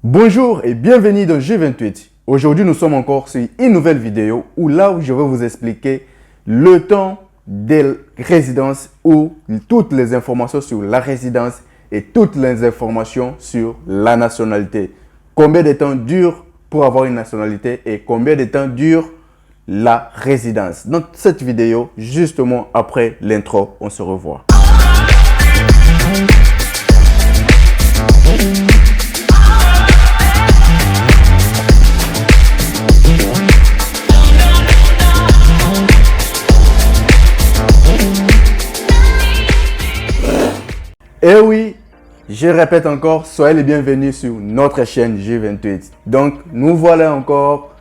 Bonjour et bienvenue dans G28. Aujourd'hui, nous sommes encore sur une nouvelle vidéo où je vais vous expliquer le temps de résidence ou toutes les informations sur la résidence et toutes les informations sur la nationalité. Combien de temps dure pour avoir une nationalité et combien de temps dure la résidence. Dans cette vidéo, justement après l'intro, on se revoit. Et oui, je répète encore, soyez les bienvenus sur notre chaîne G28. Donc, nous voilà encore,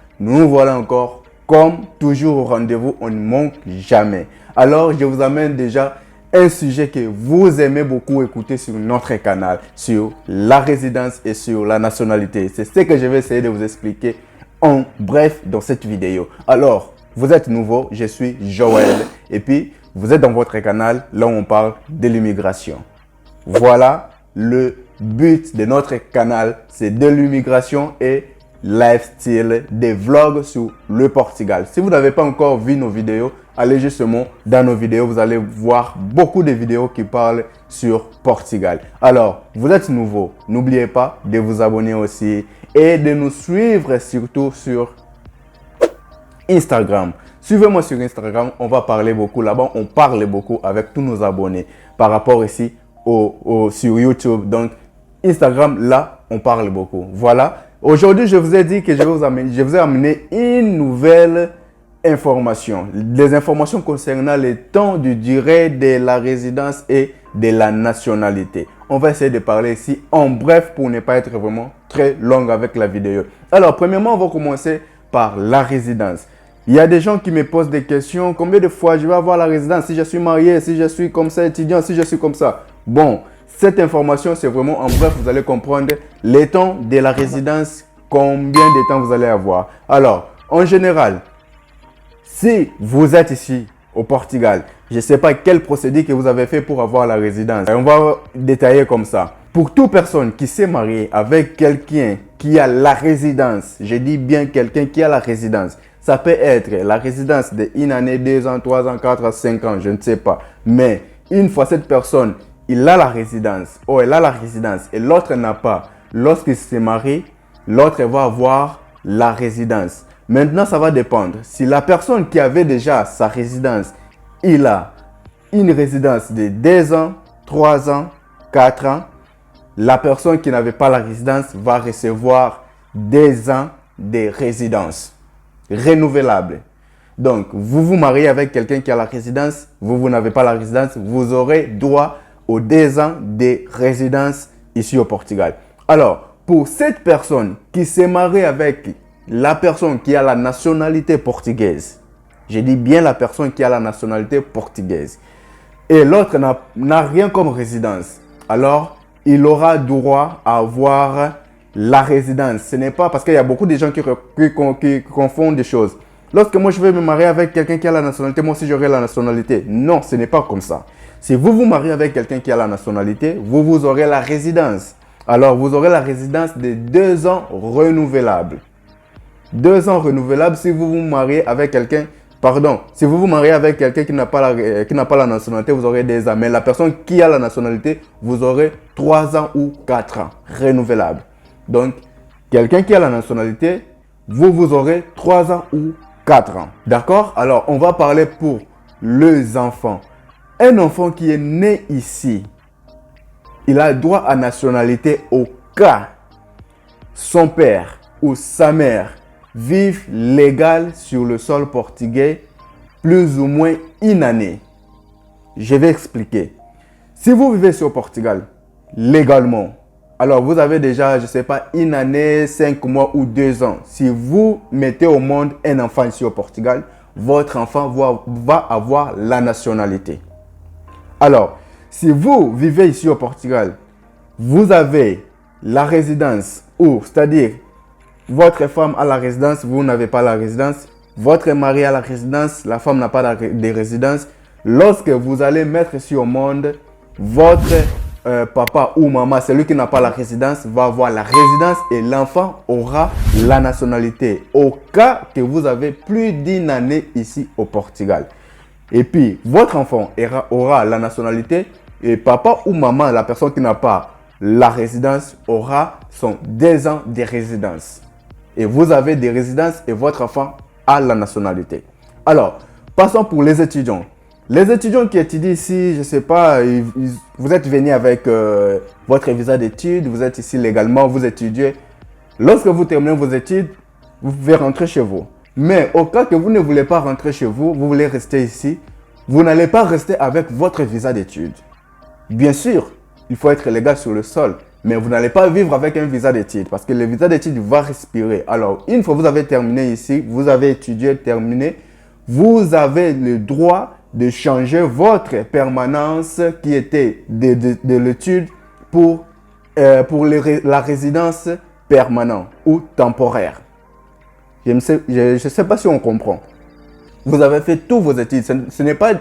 comme toujours au rendez-vous, on ne manque jamais. Alors, je vous amène déjà un sujet que vous aimez beaucoup écouter sur notre canal, sur la résidence et sur la nationalité. C'est ce que je vais essayer de vous expliquer en bref dans cette vidéo. Alors, vous êtes nouveau, je suis Joël et puis vous êtes dans votre canal, là où on parle de l'immigration. Voilà le but de notre canal, c'est de l'immigration et lifestyle, des vlogs sur le Portugal. Si vous n'avez pas encore vu nos vidéos, allez justement dans nos vidéos, vous allez voir beaucoup de vidéos qui parlent sur Portugal. Alors, vous êtes nouveau, n'oubliez pas de vous abonner aussi et de nous suivre surtout sur Instagram. Suivez-moi sur Instagram, on va parler beaucoup là-bas, on parle beaucoup avec tous nos abonnés par rapport ici sur YouTube. Donc, Instagram, là, on parle beaucoup. Voilà. Aujourd'hui, je vous ai dit que je vous ai amené une nouvelle information. Des informations concernant le temps de durée de la résidence et de la nationalité. On va essayer de parler ici en bref pour ne pas être vraiment très long avec la vidéo. Alors, premièrement, on va commencer par la résidence. Il y a des gens qui me posent des questions. Combien de fois je vais avoir la résidence si je suis marié, si je suis comme ça, étudiant, si je suis comme ça. Bon, cette information, c'est vraiment en bref, vous allez comprendre les temps de la résidence, combien de temps vous allez avoir. Alors, en général, si vous êtes ici au Portugal, je ne sais pas quel procédé que vous avez fait pour avoir la résidence. On va détailler comme ça. Pour toute personne qui s'est mariée avec quelqu'un qui a la résidence, je dis bien quelqu'un qui a la résidence, ça peut être la résidence de 1 année, 2 ans, 3 ans, 4 ans, 5 ans, je ne sais pas. Mais une fois cette personne, il a la résidence, ou elle a la résidence et l'autre n'a pas. Lorsqu'il se marie, l'autre va avoir la résidence. Maintenant, ça va dépendre. Si la personne qui avait déjà sa résidence, il a une résidence de 2 ans, 3 ans, 4 ans, la personne qui n'avait pas la résidence va recevoir 2 ans de résidence renouvelable. Donc, vous vous mariez avec quelqu'un qui a la résidence, vous n'avez pas la résidence, vous aurez droit aux 2 ans de résidence ici au Portugal. Alors, pour cette personne qui s'est mariée avec la personne qui a la nationalité portugaise, je dis bien la personne qui a la nationalité portugaise, et l'autre n'a rien comme résidence, alors il aura droit à avoir la résidence. Ce n'est pas parce qu'il y a beaucoup de gens qui confondent des choses. Lorsque moi je vais me marier avec quelqu'un qui a la nationalité, moi aussi j'aurai la nationalité. Non, ce n'est pas comme ça. Si vous vous mariez avec quelqu'un qui a la nationalité, vous aurez la résidence. Alors vous aurez la résidence de 2 ans renouvelables. 2 ans renouvelables si vous vous mariez avec quelqu'un. Pardon, si vous vous mariez avec quelqu'un qui n'a pas la nationalité, vous aurez 2 ans. Mais la personne qui a la nationalité, vous aurez 3 ans ou 4 ans renouvelables. Donc, quelqu'un qui a la nationalité, vous aurez 3 ans ou 4 ans. D'accord? Alors, on va parler pour les enfants. Un enfant qui est né ici, il a droit à nationalité au cas son père ou sa mère vivent légal sur le sol portugais plus ou moins 1 année. Je vais expliquer. Si vous vivez sur Portugal légalement, alors vous avez déjà, je ne sais pas, 1 année, 5 mois ou 2 ans. Si vous mettez au monde un enfant ici au Portugal, votre enfant va avoir la nationalité. Alors, si vous vivez ici au Portugal, vous avez la résidence, ou c'est-à-dire votre femme a la résidence, vous n'avez pas la résidence, votre mari a la résidence, la femme n'a pas de résidence. Lorsque vous allez mettre ici au monde votre papa ou maman, celui qui n'a pas la résidence, va avoir la résidence et l'enfant aura la nationalité. Au cas que vous avez plus d'une année ici au Portugal. Et puis, votre enfant aura la nationalité et papa ou maman, la personne qui n'a pas la résidence, aura son 2 ans de résidence. Et vous avez des résidences et votre enfant a la nationalité. Alors, passons pour les étudiants. Les étudiants qui étudient ici, je ne sais pas, vous êtes venus avec votre visa d'études, vous êtes ici légalement, vous étudiez. Lorsque vous terminez vos études, vous pouvez rentrer chez vous. Mais au cas que vous ne voulez pas rentrer chez vous, vous voulez rester ici, vous n'allez pas rester avec votre visa d'études. Bien sûr, il faut être légal sur le sol, mais vous n'allez pas vivre avec un visa d'études parce que le visa d'études va respirer. Alors, une fois que vous avez terminé ici, vous avez étudié, terminé, vous avez le droit de changer votre permanence qui était de l'étude pour la résidence permanente ou temporaire. Je ne sais pas si on comprend. Vous avez fait tous vos études.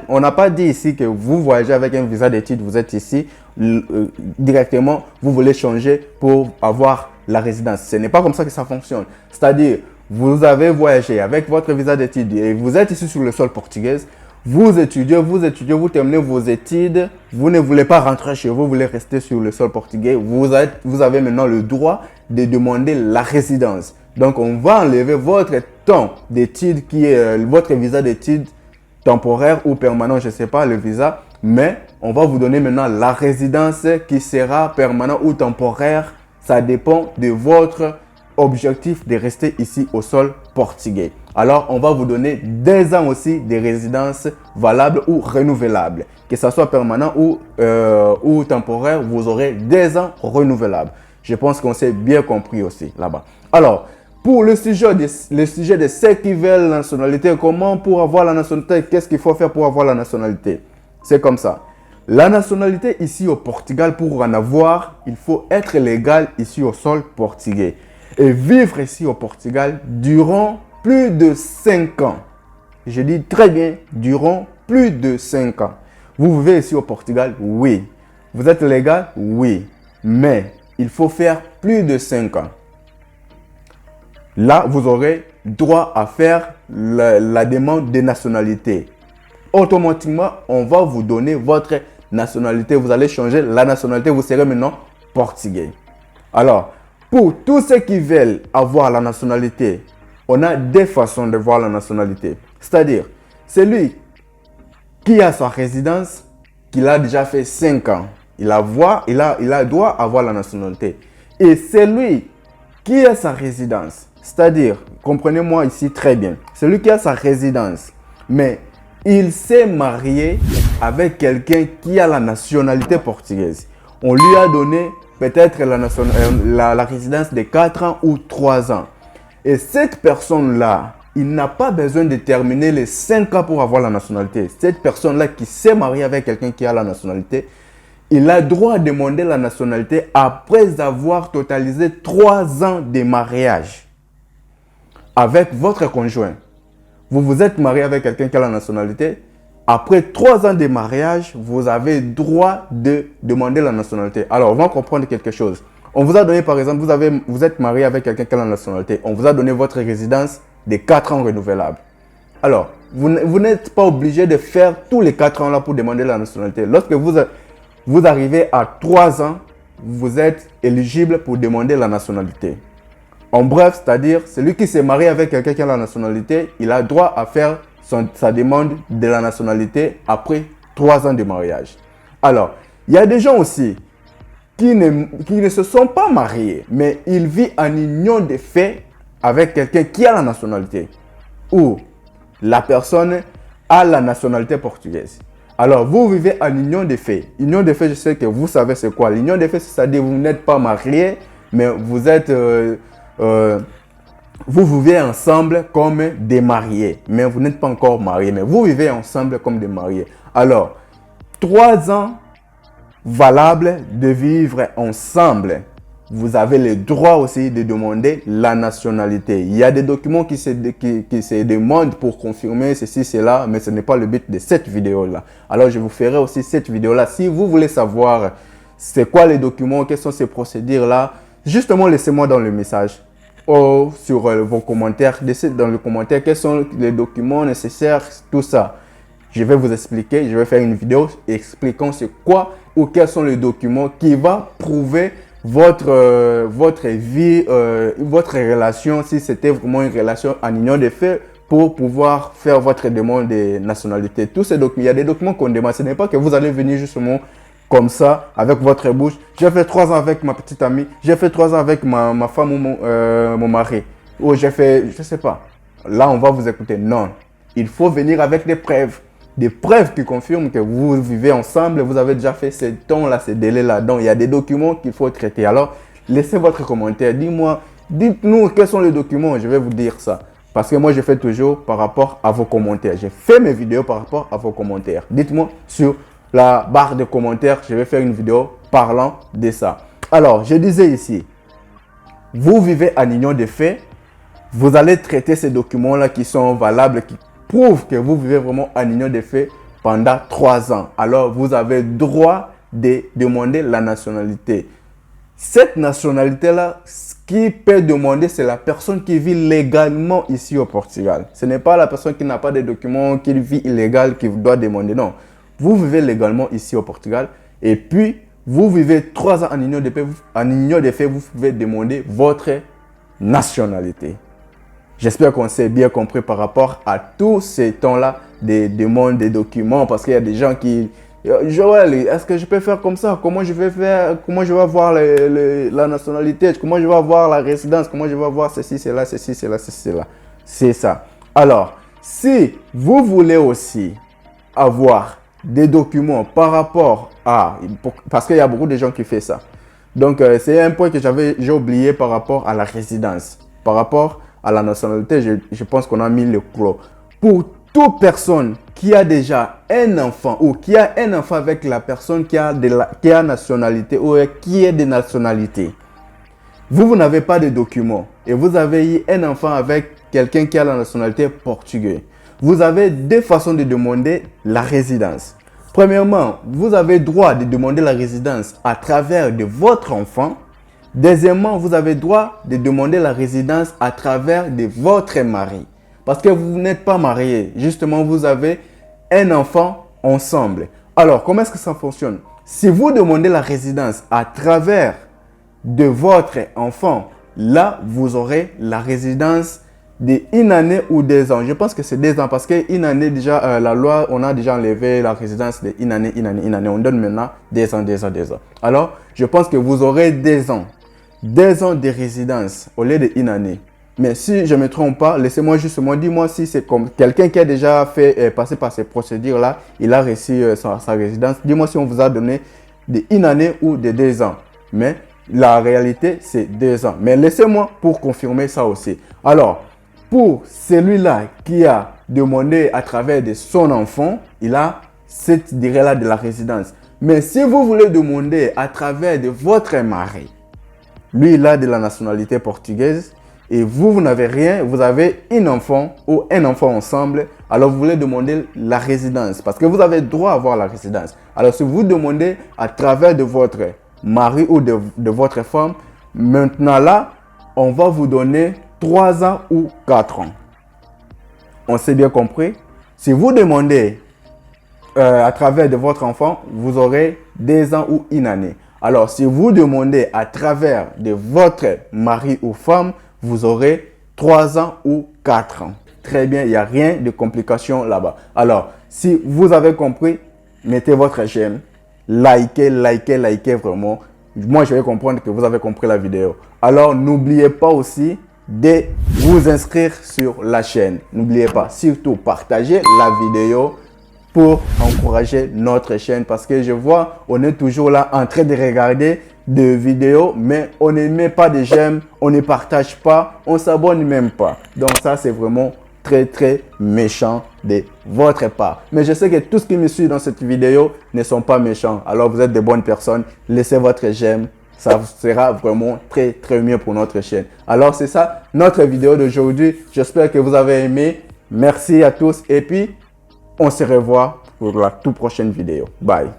On n'a pas dit ici que vous voyagez avec un visa d'études, vous êtes ici directement, vous voulez changer pour avoir la résidence. Ce n'est pas comme ça que ça fonctionne. C'est-à-dire, vous avez voyagé avec votre visa d'études et vous êtes ici sur le sol portugais. Vous étudiez, vous terminez vos études, vous ne voulez pas rentrer chez vous, vous voulez rester sur le sol portugais. Vous avez maintenant le droit de demander la résidence. Donc, on va enlever votre temps d'études qui est votre visa d'études temporaire ou permanent, je ne sais pas le visa, mais on va vous donner maintenant la résidence qui sera permanente ou temporaire. Ça dépend de votre objectif de rester ici au sol portugais. Alors, on va vous donner 2 ans aussi de résidence valable ou renouvelable. Que ce soit permanent ou temporaire, vous aurez 2 ans renouvelables. Je pense qu'on s'est bien compris aussi là-bas. Alors, pour le sujet de ceux qui veulent la nationalité, comment pour avoir la nationalité, qu'est-ce qu'il faut faire pour avoir la nationalité? C'est comme ça. La nationalité ici au Portugal, pour en avoir, il faut être légal ici au sol portugais. Et vivre ici au Portugal durant plus de 5 ans. Je dis très bien, durant plus de 5 ans. Vous vivez ici au Portugal? Oui. Vous êtes légal? Oui. Mais il faut faire plus de 5 ans. Là, vous aurez droit à faire la demande de nationalité. Automatiquement, on va vous donner votre nationalité. Vous allez changer la nationalité. Vous serez maintenant portugais. Alors, pour tous ceux qui veulent avoir la nationalité, on a 2 façons de voir la nationalité. C'est-à-dire, celui qui a sa résidence, qu'il a déjà fait 5 ans, il doit avoir la nationalité. Et celui qui a sa résidence, c'est-à-dire, comprenez-moi ici très bien, celui qui a sa résidence, mais il s'est marié avec quelqu'un qui a la nationalité portugaise. On lui a donné peut-être la résidence de 4 ans ou 3 ans. Et cette personne-là, il n'a pas besoin de terminer les 5 ans pour avoir la nationalité. Cette personne-là qui s'est mariée avec quelqu'un qui a la nationalité, il a droit de demander la nationalité après avoir totalisé 3 ans de mariage avec votre conjoint. Vous vous êtes marié avec quelqu'un qui a la nationalité. Après 3 ans de mariage, vous avez droit de demander la nationalité. Alors, on va comprendre quelque chose. On vous a donné, par exemple, vous êtes marié avec quelqu'un qui a la nationalité. On vous a donné votre résidence de 4 ans renouvelable. Alors, vous n'êtes pas obligé de faire tous les 4 ans là pour demander la nationalité. Lorsque vous arrivez à 3 ans, vous êtes éligible pour demander la nationalité. En bref, c'est-à-dire, celui qui s'est marié avec quelqu'un qui a la nationalité, il a droit à faire sa demande de la nationalité après 3 ans de mariage. Alors, il y a des gens aussi qui ne se sont pas mariés, mais ils vivent en union de fait avec quelqu'un qui a la nationalité ou la personne a la nationalité portugaise. Alors, vous vivez en union de fait. Union de fait, je sais que vous savez c'est quoi. L'union de fait, c'est-à-dire vous n'êtes pas mariés, mais vous êtes... vous vivez ensemble comme des mariés, mais vous n'êtes pas encore mariés, mais vous vivez ensemble comme des mariés. Alors, 3 ans valables de vivre ensemble. Vous avez le droit aussi de demander la nationalité. Il y a des documents qui se demandent pour confirmer ceci, cela, mais ce n'est pas le but de cette vidéo-là. Alors, je vous ferai aussi cette vidéo-là. Si vous voulez savoir c'est quoi les documents, quelles sont ces procédures-là. Justement, laissez-moi dans le message ou sur vos commentaires, laissez dans le commentaire quels sont les documents nécessaires, tout ça. Je vais vous expliquer, je vais faire une vidéo expliquant c'est quoi ou quels sont les documents qui vont prouver votre vie, votre relation, si c'était vraiment une relation en union de fait, pour pouvoir faire votre demande de nationalité. Tous ces documents, il y a des documents qu'on demande. Ce n'est pas que vous allez venir justement comme ça, avec votre bouche. J'ai fait 3 ans avec ma petite amie, j'ai fait 3 ans avec ma femme ou mon mari. Ou j'ai fait, je ne sais pas. Là, on va vous écouter. Non, il faut venir avec des preuves. Des preuves qui confirment que vous vivez ensemble, vous avez déjà fait ces temps-là, ces délais-là. Donc, il y a des documents qu'il faut traiter. Alors, laissez votre commentaire. Dites-nous quels sont les documents. Je vais vous dire ça. Parce que moi, je fais toujours par rapport à vos commentaires. Je fais mes vidéos par rapport à vos commentaires. Dites-moi sur la barre de commentaires. Je vais faire une vidéo parlant de ça. Alors, je disais ici, vous vivez en union de fait. Vous allez traiter ces documents-là qui sont valables, qui prouve que vous vivez vraiment en union de fait pendant 3 ans. Alors, vous avez droit de demander la nationalité. Cette nationalité-là, ce qui peut demander, c'est la personne qui vit légalement ici au Portugal. Ce n'est pas la personne qui n'a pas de documents, qui vit illégal, qui doit demander. Non, vous vivez légalement ici au Portugal et puis vous vivez 3 ans en union de fait. En union de fait, vous pouvez demander votre nationalité. J'espère qu'on s'est bien compris par rapport à tous ces temps-là des demandes des documents parce qu'il y a des gens qui... Joël, est-ce que je peux faire comme ça? Comment je vais faire? Comment je vais avoir la nationalité? Comment je vais avoir la résidence? Comment je vais avoir ceci, cela, ceci, cela, ceci, cela? C'est ça. Alors, si vous voulez aussi avoir des documents par rapport à... Parce qu'il y a beaucoup de gens qui font ça. Donc, c'est un point que j'ai oublié par rapport à la résidence. Par rapport à la nationalité, je pense qu'on a mis le clos. Pour toute personne qui a déjà un enfant ou qui a un enfant avec la personne qui a nationalité ou qui est de nationalité, vous n'avez pas de documents et vous avez eu un enfant avec quelqu'un qui a la nationalité portugaise. Vous avez 2 façons de demander la résidence. Premièrement, vous avez droit de demander la résidence à travers de votre enfant. Deuxièmement, vous avez droit de demander la résidence à travers de votre mari. Parce que vous n'êtes pas marié. Justement, vous avez un enfant ensemble. Alors, comment est-ce que ça fonctionne? Si vous demandez la résidence à travers de votre enfant, là, vous aurez la résidence d'1 année ou 2 ans. Je pense que c'est 2 ans parce qu'une année déjà, la loi, on a déjà enlevé la résidence de 1 année, 1 année, 1 année. On donne maintenant 2 ans, 2 ans, 2 ans. Alors, je pense que vous aurez 2 ans. 2 ans de résidence au lieu de 1 année. Mais si je ne me trompe pas, laissez-moi justement, dis-moi si c'est comme quelqu'un qui a déjà fait passer par ces procédures-là, il a reçu sa résidence. Dis-moi si on vous a donné de 1 année ou de 2 ans. Mais la réalité, c'est 2 ans. Mais laissez-moi pour confirmer ça aussi. Alors, pour celui-là qui a demandé à travers de son enfant, il a cette durée-là de la résidence. Mais si vous voulez demander à travers de votre mari, lui, il a de la nationalité portugaise et vous n'avez rien, vous avez un enfant ou un enfant ensemble, alors vous voulez demander la résidence parce que vous avez droit à avoir la résidence. Alors, si vous demandez à travers de votre mari ou de votre femme, maintenant là, on va vous donner 3 ans ou 4 ans. On s'est bien compris? Si vous demandez à travers de votre enfant, vous aurez 2 ans ou 1 année. Alors, si vous demandez à travers de votre mari ou femme, vous aurez 3 ans ou 4 ans. Très bien, il n'y a rien de complication là-bas. Alors, si vous avez compris, mettez votre j'aime, likez vraiment. Moi, je vais comprendre que vous avez compris la vidéo. Alors, n'oubliez pas aussi de vous inscrire sur la chaîne. N'oubliez pas, surtout, partagez la vidéo pour encourager notre chaîne parce que je vois, on est toujours là en train de regarder des vidéos, mais on ne met pas de j'aime, on ne partage pas, on s'abonne même pas. Donc ça, c'est vraiment très méchant de votre part. Mais je sais que tous qui me suivent dans cette vidéo ne sont pas méchants. Alors vous êtes de bonnes personnes, laissez votre j'aime. Ça sera vraiment très mieux pour notre chaîne. Alors c'est ça notre vidéo d'aujourd'hui. J'espère que vous avez aimé. Merci à tous et puis on se revoit pour la toute prochaine vidéo. Bye.